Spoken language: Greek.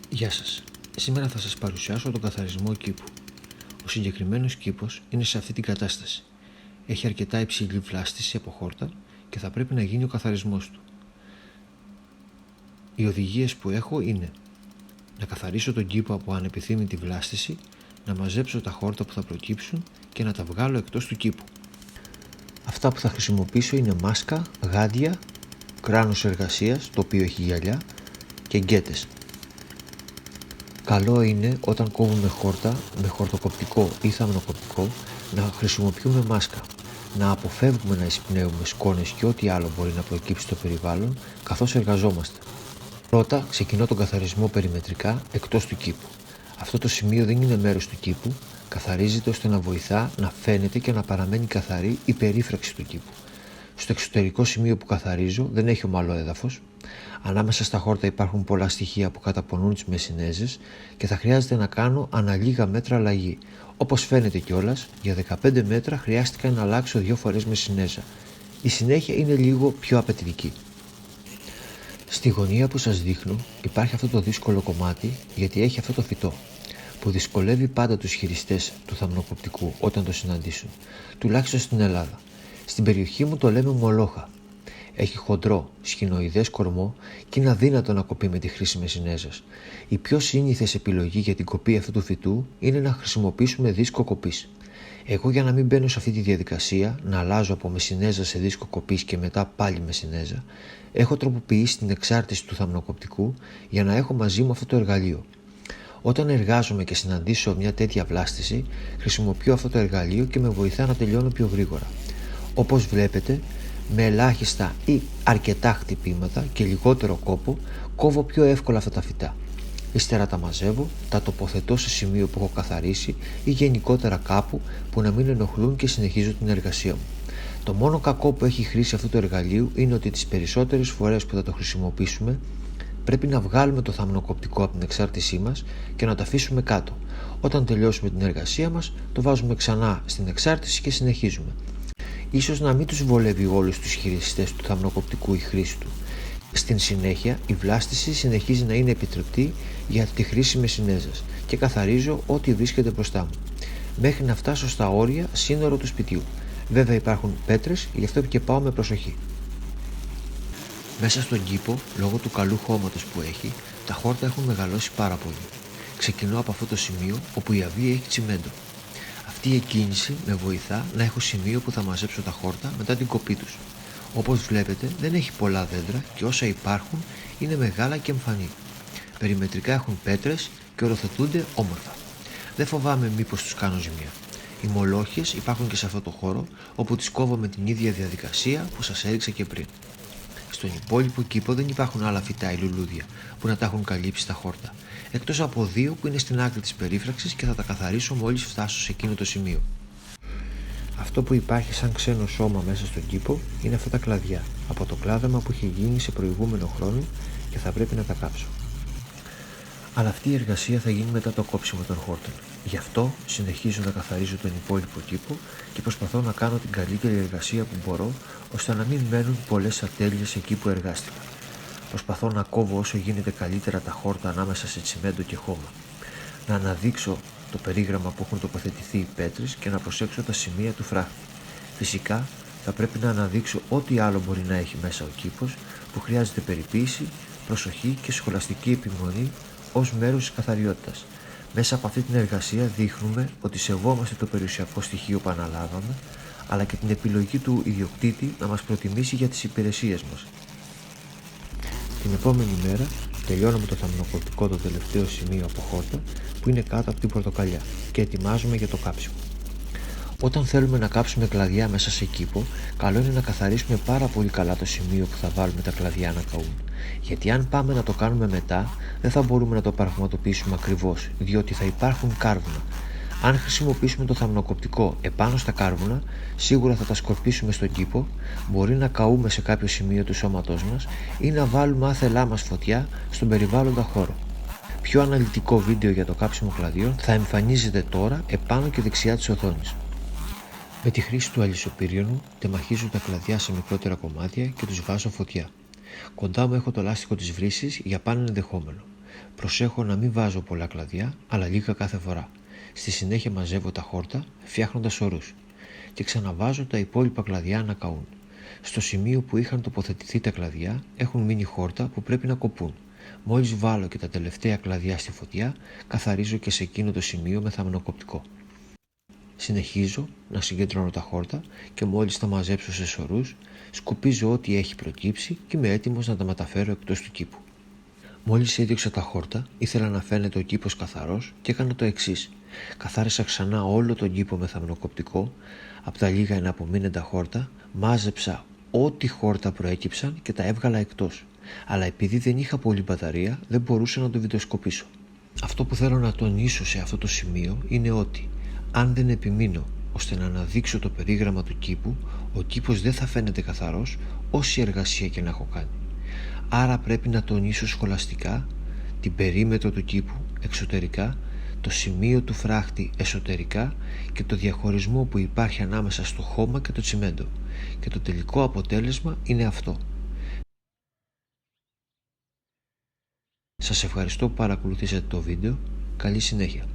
Γεια σας. Σήμερα θα σας παρουσιάσω τον καθαρισμό κήπου. Ο συγκεκριμένος κήπος είναι σε αυτή την κατάσταση. Έχει αρκετά υψηλή βλάστηση από χόρτα και θα πρέπει να γίνει ο καθαρισμός του. Οι οδηγίες που έχω είναι να καθαρίσω τον κήπο από ανεπιθύμητη βλάστηση, να μαζέψω τα χόρτα που θα προκύψουν και να τα βγάλω εκτός του κήπου. Αυτά που θα χρησιμοποιήσω είναι μάσκα, γάντια, κράνος εργασίας, το οποίο έχει γυαλιά, και γκέτες. Καλό είναι όταν κόβουμε χόρτα με χορτοκοπτικό ή θαμνοκοπτικό να χρησιμοποιούμε μάσκα, να αποφεύγουμε να εισπνέουμε σκόνες και ό,τι άλλο μπορεί να προκύψει στο περιβάλλον καθώς εργαζόμαστε. Πρώτα ξεκινώ τον καθαρισμό περιμετρικά εκτός του κήπου. Αυτό το σημείο δεν είναι μέρος του κήπου, καθαρίζεται ώστε να βοηθά να φαίνεται και να παραμένει καθαρή η περίφραξη του κήπου. Στο εξωτερικό σημείο που καθαρίζω δεν έχει ομαλό έδαφος. Ανάμεσα στα χόρτα υπάρχουν πολλά στοιχεία που καταπονούν τις μεσινέζες και θα χρειάζεται να κάνω ανά λίγα μέτρα αλλαγή. Όπως φαίνεται κιόλας, για 15 μέτρα χρειάστηκα να αλλάξω 2 φορές μεσινέζα. Η συνέχεια είναι λίγο πιο απαιτητική. Στη γωνία που σας δείχνω υπάρχει αυτό το δύσκολο κομμάτι γιατί έχει αυτό το φυτό που δυσκολεύει πάντα τους χειριστές του θαμνοκοπτικού όταν το συναντήσουν, τουλάχιστον στην Ελλάδα. Στην περιοχή μου το λέμε μολόχα. Έχει χοντρό, σχοινοειδές κορμό και είναι αδύνατο να κοπεί με τη χρήση μεσινέζας. Η πιο σύνηθες επιλογή για την κοπή αυτού του φυτού είναι να χρησιμοποιήσουμε δίσκο κοπής. Εγώ, για να μην μπαίνω σε αυτή τη διαδικασία, να αλλάζω από μεσινέζα σε δίσκο κοπής και μετά πάλι μεσινέζα, έχω τροποποιήσει την εξάρτηση του θαμνοκοπτικού για να έχω μαζί μου αυτό το εργαλείο. Όταν εργάζομαι και συναντήσω μια τέτοια βλάστηση, χρησιμοποιώ αυτό το εργαλείο και με βοηθά να τελειώνω πιο γρήγορα. Όπως βλέπετε, με ελάχιστα ή αρκετά χτυπήματα και λιγότερο κόπο, κόβω πιο εύκολα αυτά τα φυτά. Ύστερα τα μαζεύω, τα τοποθετώ σε σημείο που έχω καθαρίσει ή γενικότερα κάπου που να μην ενοχλούν και συνεχίζω την εργασία μου. Το μόνο κακό που έχει η χρήση αυτού του εργαλείου είναι ότι τις περισσότερες φορές που θα το χρησιμοποιήσουμε πρέπει να βγάλουμε το θαμνοκοπτικό από την εξάρτησή μας και να το αφήσουμε κάτω. Όταν τελειώσουμε την εργασία μας, το βάζουμε ξανά στην εξάρτηση και συνεχίζουμε. Ίσως να μην τους βολεύει όλους τους χειριστές του θαμνοκοπτικού η χρήση του. Στην συνέχεια, η βλάστηση συνεχίζει να είναι επιτρεπτή για τη χρήση μεσινέζας και καθαρίζω ό,τι βρίσκεται μπροστά μου, μέχρι να φτάσω στα όρια σύνορο του σπιτιού. Βέβαια υπάρχουν πέτρες, γι' αυτό και πάω με προσοχή. Μέσα στον κήπο, λόγω του καλού χώματος που έχει, τα χόρτα έχουν μεγαλώσει πάρα πολύ. Ξεκινώ από αυτό το σημείο όπου η αυλή έχει τσιμέντο. Αυτή η εκκίνηση με βοηθά να έχω σημείο που θα μαζέψω τα χόρτα μετά την κοπή τους. Όπως βλέπετε, δεν έχει πολλά δέντρα και όσα υπάρχουν είναι μεγάλα και εμφανή. Περιμετρικά έχουν πέτρες και οροθετούνται όμορφα. Δεν φοβάμαι μήπως τους κάνω ζημιά. Οι μολόχες υπάρχουν και σε αυτό το χώρο, όπου τις κόβω με την ίδια διαδικασία που σας έδειξα και πριν. Στον υπόλοιπο κήπο δεν υπάρχουν άλλα φυτά ή λουλούδια που να τα έχουν καλύψει τα χόρτα, εκτός από 2 που είναι στην άκρη της περίφραξης και θα τα καθαρίσω μόλις φτάσω σε εκείνο το σημείο. Αυτό που υπάρχει σαν ξένο σώμα μέσα στον κήπο είναι αυτά τα κλαδιά από το κλάδεμα που είχε γίνει σε προηγούμενο χρόνο και θα πρέπει να τα κάψω. Αλλά αυτή η εργασία θα γίνει μετά το κόψιμο των χόρτων. Γι' αυτό συνεχίζω να καθαρίζω τον υπόλοιπο κήπο και προσπαθώ να κάνω την καλύτερη εργασία που μπορώ, ώστε να μην μένουν πολλές ατέλειες εκεί που εργάστηκα. Προσπαθώ να κόβω όσο γίνεται καλύτερα τα χόρτα ανάμεσα σε τσιμέντο και χώμα. Να αναδείξω το περίγραμμα που έχουν τοποθετηθεί οι πέτρες και να προσέξω τα σημεία του φράχτη. Φυσικά θα πρέπει να αναδείξω ό,τι άλλο μπορεί να έχει μέσα ο κήπος που χρειάζεται περιποίηση, προσοχή και σχολαστική επιμονή ως μέρος της καθαριότητας. Μέσα από αυτή την εργασία δείχνουμε ότι σεβόμαστε το περιουσιακό στοιχείο που αναλάβαμε, αλλά και την επιλογή του ιδιοκτήτη να μας προτιμήσει για τις υπηρεσίες μας. Την επόμενη μέρα τελειώνω με το θαμνοκοπτικό το τελευταίο σημείο από χόρτα που είναι κάτω από την πορτοκαλιά και ετοιμάζουμε για το κάψιμο. Όταν θέλουμε να κάψουμε κλαδιά μέσα σε κήπο, καλό είναι να καθαρίσουμε πάρα πολύ καλά το σημείο που θα βάλουμε τα κλαδιά να καούν. Γιατί αν πάμε να το κάνουμε μετά, δεν θα μπορούμε να το πραγματοποιήσουμε ακριβώς, διότι θα υπάρχουν κάρβουνα. Αν χρησιμοποιήσουμε το θαμνοκοπτικό επάνω στα κάρβουνα, σίγουρα θα τα σκορπίσουμε στον κήπο, μπορεί να καούμε σε κάποιο σημείο του σώματός μας ή να βάλουμε άθελά μας φωτιά στον περιβάλλοντα χώρο. Πιο αναλυτικό βίντεο για το κάψιμο κλαδιών θα εμφανίζεται τώρα επάνω και δεξιά της οθόνης. Με τη χρήση του αλυσοπύριονου τεμαχίζω τα κλαδιά σε μικρότερα κομμάτια και τους βάζω φωτιά. Κοντά μου έχω το λάστιχο της βρύσης για πάνω ενδεχόμενο. Προσέχω να μην βάζω πολλά κλαδιά, αλλά λίγα κάθε φορά. Στη συνέχεια μαζεύω τα χόρτα, φτιάχνοντας ορούς. Και ξαναβάζω τα υπόλοιπα κλαδιά να καούν. Στο σημείο που είχαν τοποθετηθεί τα κλαδιά έχουν μείνει χόρτα που πρέπει να κοπούν. Μόλις βάλω και τα τελευταία κλαδιά στη φωτιά, καθαρίζω και σε εκείνο το σημείο με θαμνοκοπτικό. Συνεχίζω να συγκεντρώνω τα χόρτα και μόλις τα μαζέψω σε σωρούς, σκουπίζω ό,τι έχει προκύψει και είμαι έτοιμος να τα μεταφέρω εκτός του κήπου. Μόλις έδιωξα τα χόρτα, ήθελα να φαίνεται ο κήπος καθαρός και έκανα το εξής. Καθάρισα ξανά όλο τον κήπο με θαμνοκοπτικό, από τα λίγα εναπομείνεντα χόρτα, μάζεψα ό,τι χόρτα προέκυψαν και τα έβγαλα εκτός. Αλλά επειδή δεν είχα πολλή μπαταρία, δεν μπορούσα να το βιντεοσκοπήσω. Αυτό που θέλω να τονίσω σε αυτό το σημείο είναι ότι αν δεν επιμείνω ώστε να αναδείξω το περίγραμμα του κήπου, ο κήπος δεν θα φαίνεται καθαρός όση εργασία και να έχω κάνει. Άρα πρέπει να τονίσω σχολαστικά την περίμετρο του κήπου εξωτερικά, το σημείο του φράχτη εσωτερικά και το διαχωρισμό που υπάρχει ανάμεσα στο χώμα και το τσιμέντο. Και το τελικό αποτέλεσμα είναι αυτό. Σας ευχαριστώ που παρακολουθήσατε το βίντεο. Καλή συνέχεια.